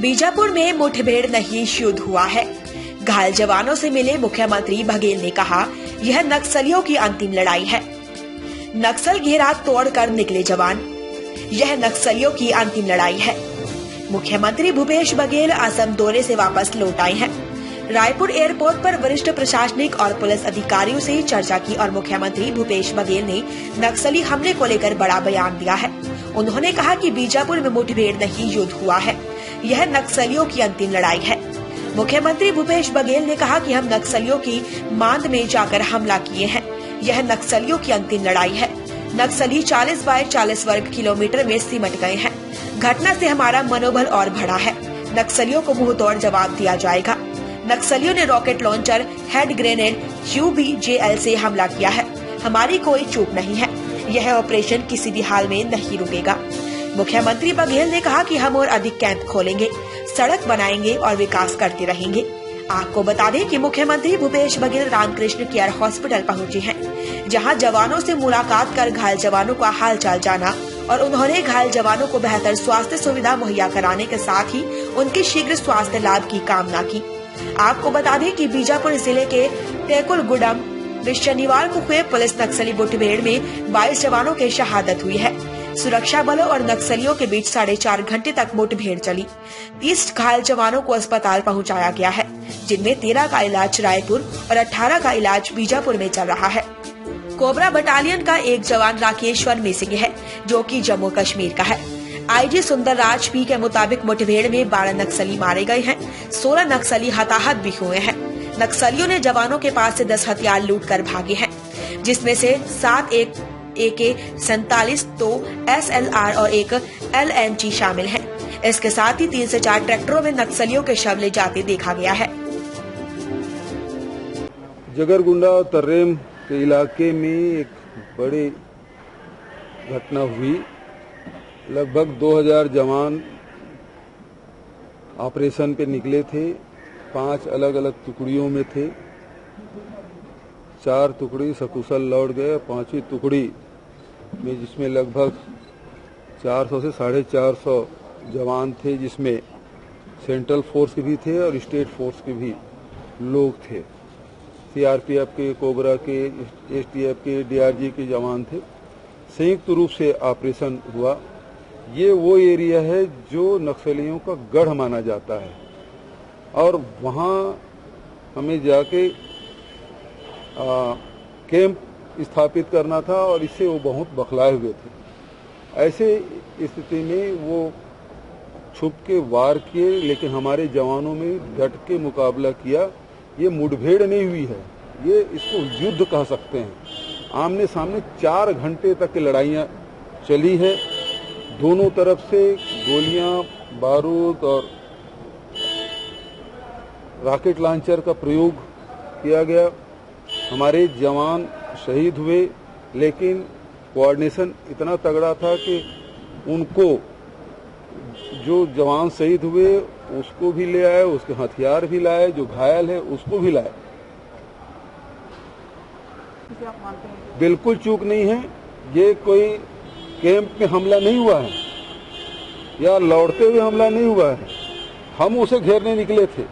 बीजापुर में मुठभेड़ नहीं युद्ध हुआ है। घायल जवानों से मिले मुख्यमंत्री बघेल ने कहा, यह नक्सलियों की अंतिम लड़ाई है। नक्सल घेरा तोड़कर निकले जवान, यह नक्सलियों की अंतिम लड़ाई है। मुख्यमंत्री भूपेश बघेल असम दौरे से वापस लौट आए हैं। रायपुर एयरपोर्ट पर वरिष्ठ प्रशासनिक और पुलिस अधिकारियों से चर्चा की और मुख्यमंत्री भूपेश बघेल ने नक्सली हमले को लेकर बड़ा बयान दिया है। उन्होंने कहा कि बीजापुर में मुठभेड़ नहीं युद्ध हुआ है, यह नक्सलियों की अंतिम लड़ाई है। मुख्यमंत्री भूपेश बघेल ने कहा कि हम नक्सलियों की मांद में जाकर हमला किए हैं, यह नक्सलियों की अंतिम लड़ाई है। नक्सली 40 बाय 40 वर्ग किलोमीटर में सिमट गए हैं। घटना से हमारा मनोबल और बढ़ा है। नक्सलियों को मुंह तोड़ जवाब दिया जाएगा। नक्सलियों ने rocket launcher, hand grenade, UBJL से हमला किया है। हमारी कोई चूक नहीं है। यह ऑपरेशन किसी भी हाल में नहीं रुकेगा। मुख्यमंत्री बघेल ने कहा कि हम और अधिक कैंप खोलेंगे, सड़क बनाएंगे और विकास करते रहेंगे। आपको बता दें कि मुख्यमंत्री भूपेश बघेल रामकृष्ण केयर हॉस्पिटल पहुंचे हैं, जहां जवानों से मुलाकात कर घायल जवानों का हालचाल जाना और उन्होंने घायल जवानों को बेहतर स्वास्थ्य सुविधा मुहैया कराने के साथ ही उनके शीघ्र स्वास्थ्य लाभ की कामना की। आपको बता दें कि बीजापुर जिले के टेकुलगुडम में शनिवार को हुए पुलिस नक्सली मुठभेड़ में 22 जवानों की शहादत हुई है। सुरक्षा बलों और नक्सलियों के बीच 4.5 घंटे तक मुठभेड़ चली। 30 घायल जवानों को अस्पताल पहुंचाया गया है, जिनमें 13 का इलाज रायपुर और 18 का इलाज बीजापुर में चल रहा है। कोबरा बटालियन का एक जवान राकेश्वर मिसिंग है, जो कि जम्मू कश्मीर का है। IG सुंदर राज पी के मुताबिक मुठभेड़ में 12 नक्सली मारे गए हैं, 16 नक्सली हताहत भी हुए हैं। नक्सलियों ने जवानों के पास से 10 हथियार लूट कर भागे हैं, जिसमें से 7 AK-47, 2 SLR और 1 LNG शामिल है। इसके साथ ही 3 से 4 ट्रैक्टरों में नक्सलियों के शव ले जाते देखा गया है। जगरगुंडा और तर्रेम के इलाके में एक बड़ी घटना हुई। लगभग 2000 जवान ऑपरेशन पे निकले थे। 5 अलग अलग टुकड़ियों में थे। 4 टुकड़ी सकुशल लौट गए। 5वीं टुकड़ी में जिसमें लगभग 400 से 450 जवान थे, जिसमें सेंट्रल फोर्स के भी थे और स्टेट फोर्स के भी लोग थे। CRPF के, कोबरा के, STF के, DRG के जवान थे। संयुक्त रूप से ऑपरेशन हुआ। ये वो एरिया है जो नक्सलियों का गढ़ माना जाता है और वहाँ हमें जाके कैंप स्थापित करना था और इससे वो बहुत बखलाए हुए थे। ऐसे स्थिति में वो छुप के वार किए, लेकिन हमारे जवानों में डट के मुकाबला किया। ये मुठभेड़ नहीं हुई है, ये इसको युद्ध कह सकते हैं। आमने सामने 4 घंटे तक की लड़ाइयाँ चली है। दोनों तरफ से गोलियां, बारूद और रॉकेट लॉन्चर का प्रयोग किया गया। हमारे जवान शहीद हुए, लेकिन कोऑर्डिनेशन इतना तगड़ा था कि उनको जो जवान शहीद हुए उसको भी ले आए, उसके हथियार भी लाए, जो घायल है उसको भी लाए। बिल्कुल चूक नहीं है। ये कोई कैंप में हमला नहीं हुआ है या लौटते हुए हमला नहीं हुआ है। हम उसे घेरने निकले थे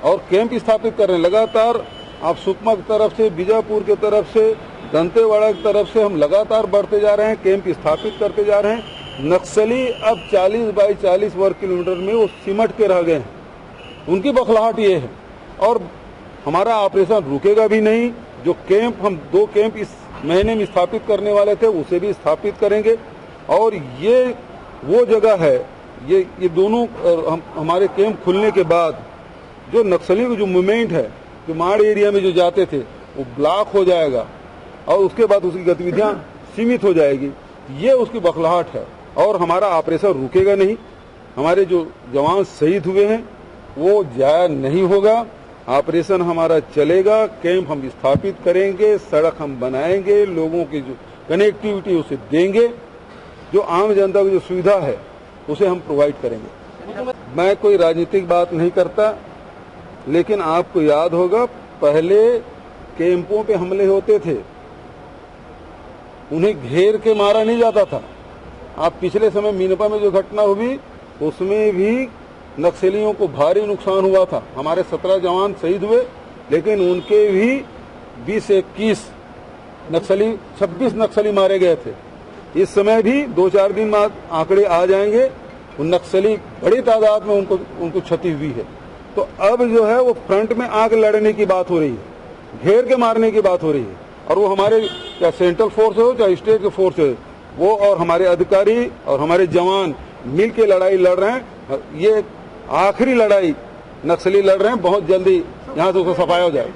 और कैंप स्थापित कर रहे हैं लगातार। आप सुकमा की तरफ से, बीजापुर की तरफ से, दंतेवाड़ा की तरफ से हम लगातार बढ़ते जा रहे हैं, कैंप स्थापित करते जा रहे हैं। नक्सली अब 40 बाय 40 वर्ग किलोमीटर में वो सिमट के रह गए हैं। उनकी बखलाहट ये है और हमारा ऑपरेशन रुकेगा भी नहीं। जो कैंप हम 2 कैंप इस महीने में स्थापित करने वाले थे उसे भी स्थापित करेंगे और ये वो जगह है, ये दोनों हमारे कैंप खुलने के बाद जो नक्सलियों का जो मूवमेंट है, जो माड़ एरिया में जो जाते थे वो ब्लॉक हो जाएगा और उसके बाद उसकी गतिविधियां सीमित हो जाएगी। ये उसकी बखलाहट है और हमारा ऑपरेशन रुकेगा नहीं। हमारे जो जवान शहीद हुए हैं वो जाया नहीं होगा। ऑपरेशन हमारा चलेगा, कैंप हम स्थापित करेंगे, सड़क हम बनाएंगे, लोगों की जो कनेक्टिविटी उसे देंगे, जो आम जनता की जो सुविधा है उसे हम प्रोवाइड करेंगे। मैं कोई राजनीतिक बात नहीं करता, लेकिन आपको याद होगा पहले कैंपों पे हमले होते थे, उन्हें घेर के मारा नहीं जाता था। आप पिछले समय मीनपा में जो घटना हुई उसमें भी नक्सलियों को भारी नुकसान हुआ था। हमारे 17 जवान शहीद हुए, लेकिन उनके भी 20-21 नक्सली 26 नक्सली मारे गए थे। इस समय भी 2-4 दिन बाद आंकड़े आ जाएंगे, उन नक्सली बड़ी तादाद में उनको क्षति हुई है। तो अब जो है वो फ्रंट में आके लड़ने की बात हो रही है, घेर के मारने की बात हो रही है। और वो हमारे चाहे सेंट्रल फोर्स हो चाहे स्टेट के फोर्स हो, वो और हमारे अधिकारी और हमारे जवान मिल के लड़ाई लड़ रहे हैं। ये आखिरी लड़ाई नक्सली लड़ रहे हैं, बहुत जल्दी यहाँ से उसका सफाया हो जाए।